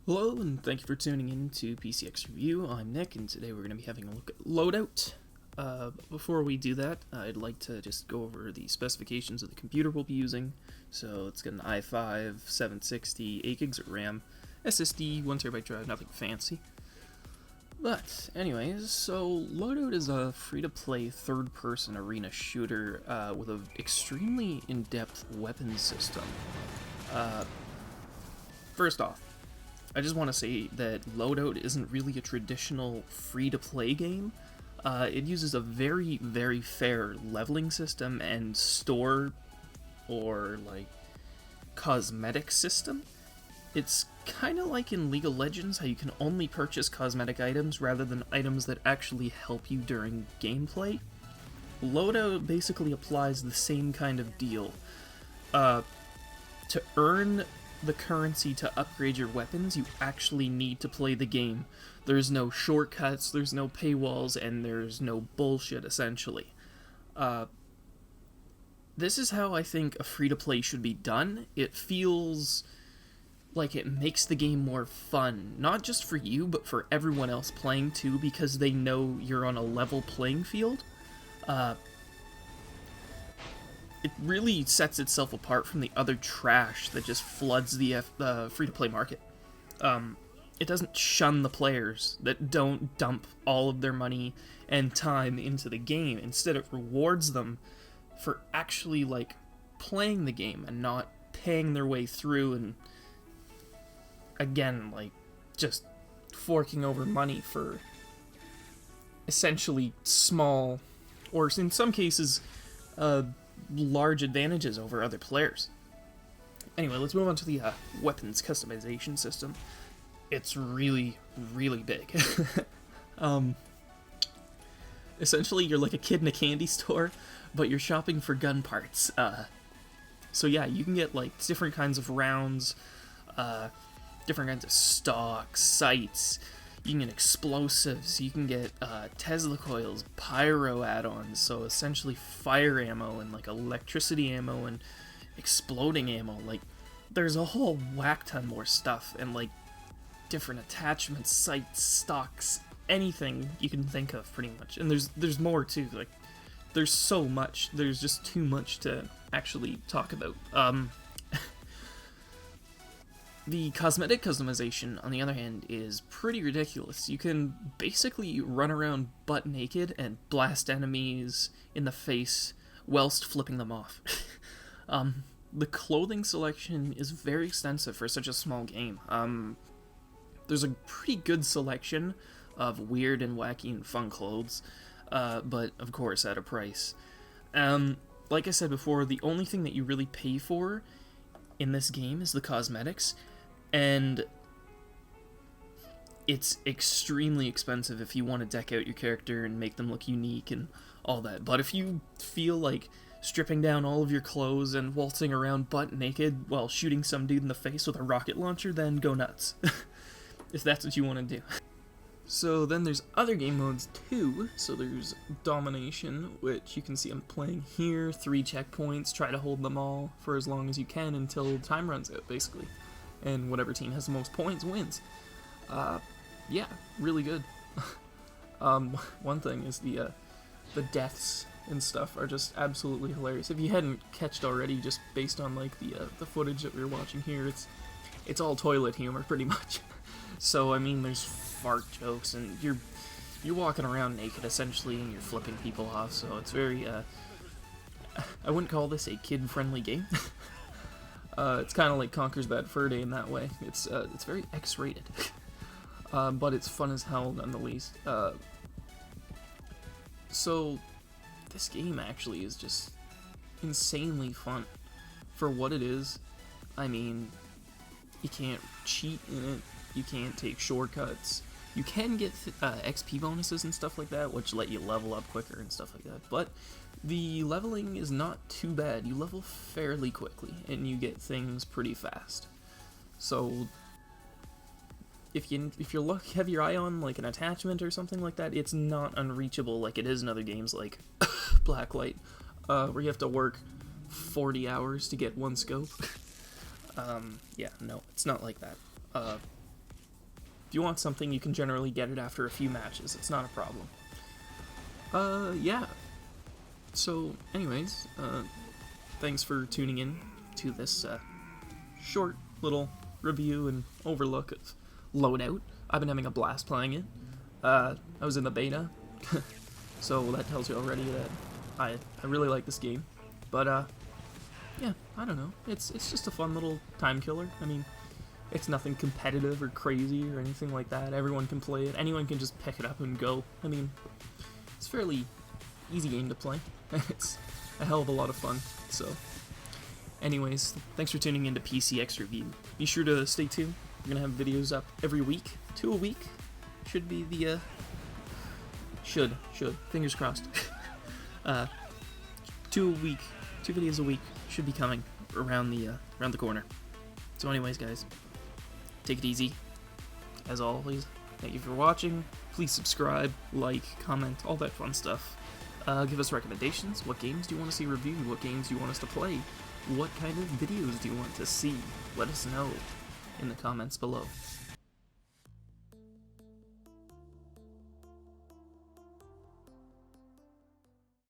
Hello, and thank you for tuning in to PCXReview. I'm Nick, and today we're going to be having a look at Loadout. Before we do that, I'd like to just go over the specifications of the computer we'll be using. So it's got an i5, 760, 8 gigs of RAM, SSD, 1TB drive, nothing fancy. But anyways, so Loadout is a free-to-play third-person arena shooter with an extremely in-depth weapons system. First off, I just want to say that Loadout isn't really a traditional free-to-play game. It uses a very, very fair leveling system and store or cosmetic system. It's kind of like in League of Legends, how you can only purchase cosmetic items rather than items that actually help you during gameplay. Loadout basically applies the same kind of deal. To earn the currency to upgrade your weapons, you actually need to play the game. There's no shortcuts, there's no paywalls, and there's no bullshit, essentially. This is how I think a free-to-play should be done. It feels like it makes the game more fun, not just for you, but for everyone else playing too, because they know you're on a level playing field. It really sets itself apart from the other trash that just floods the free-to-play market. It doesn't shun the players that don't dump all of their money and time into the game. Instead, it rewards them for actually, playing the game and not paying their way through and, again, just forking over money for essentially small, or in some cases, large advantages over other players. Anyway, let's move on to the weapons customization system. It's really, really big. Essentially, you're like a kid in a candy store, but you're shopping for gun parts. So yeah, you can get different kinds of rounds, different kinds of stock, sights. You can get explosives, you can get Tesla coils, pyro add-ons, so essentially fire ammo and electricity ammo and exploding ammo. There's a whole whack ton more stuff, and different attachments, sights, stocks, anything you can think of pretty much. And there's more too, there's so much, there's just too much to actually talk about. The cosmetic customization, on the other hand, is pretty ridiculous. You can basically run around butt naked and blast enemies in the face whilst flipping them off. The clothing selection is very extensive for such a small game. There's a pretty good selection of weird and wacky and fun clothes, but of course at a price. Like I said before, the only thing that you really pay for in this game is the cosmetics, and it's extremely expensive if you want to deck out your character and make them look unique and all that. But if you feel like stripping down all of your clothes and waltzing around butt naked while shooting some dude in the face with a rocket launcher, then go nuts. If that's what you want to do. So then there's other game modes too. So there's Domination, which you can see I'm playing here. 3 checkpoints, try to hold them all for as long as you can until time runs out, basically. And whatever team has the most points wins. Yeah, really good. One thing is the deaths and stuff are just absolutely hilarious. If you hadn't catched already, just based on the footage that we were watching here, it's all toilet humor pretty much. So I mean, there's fart jokes, and you're walking around naked essentially, and you're flipping people off. So it's very I wouldn't call this a kid-friendly game. It's kind of like Conker's Bad Fur Day in that way. It's very X-rated, but it's fun as hell nonetheless. So this game actually is just insanely fun for what it is. I mean, you can't cheat in it. You can't take shortcuts. You can get XP bonuses and stuff like that, which let you level up quicker and stuff like that. But the leveling is not too bad. You level fairly quickly, and you get things pretty fast. So if you have your eye on an attachment or something like that, it's not unreachable like it is in other games like Blacklight, where you have to work 40 hours to get one scope. Yeah, no, it's not like that. If you want something, you can generally get it after a few matches. It's not a problem. Yeah. So, anyways, thanks for tuning in to this, short little review and overlook of Loadout. I've been having a blast playing it. I was in the beta, so that tells you already that I really like this game. But, yeah, I don't know. It's just a fun little time killer. I mean, it's nothing competitive or crazy or anything like that. Everyone can play it. Anyone can just pick it up and go. I mean, it's a fairly easy game to play. It's a hell of a lot of fun. So, anyways, thanks for tuning in to PCXReview. Be sure to stay tuned. We're gonna have videos up every week. 2 a week. Should be the, should. Fingers crossed. 2 a week. 2 videos a week should be coming around the corner. So anyways, guys, take it easy. As always, thank you for watching. Please subscribe, like, comment, all that fun stuff. Give us recommendations. What games do you want to see reviewed? What games do you want us to play? What kind of videos do you want to see? Let us know in the comments below.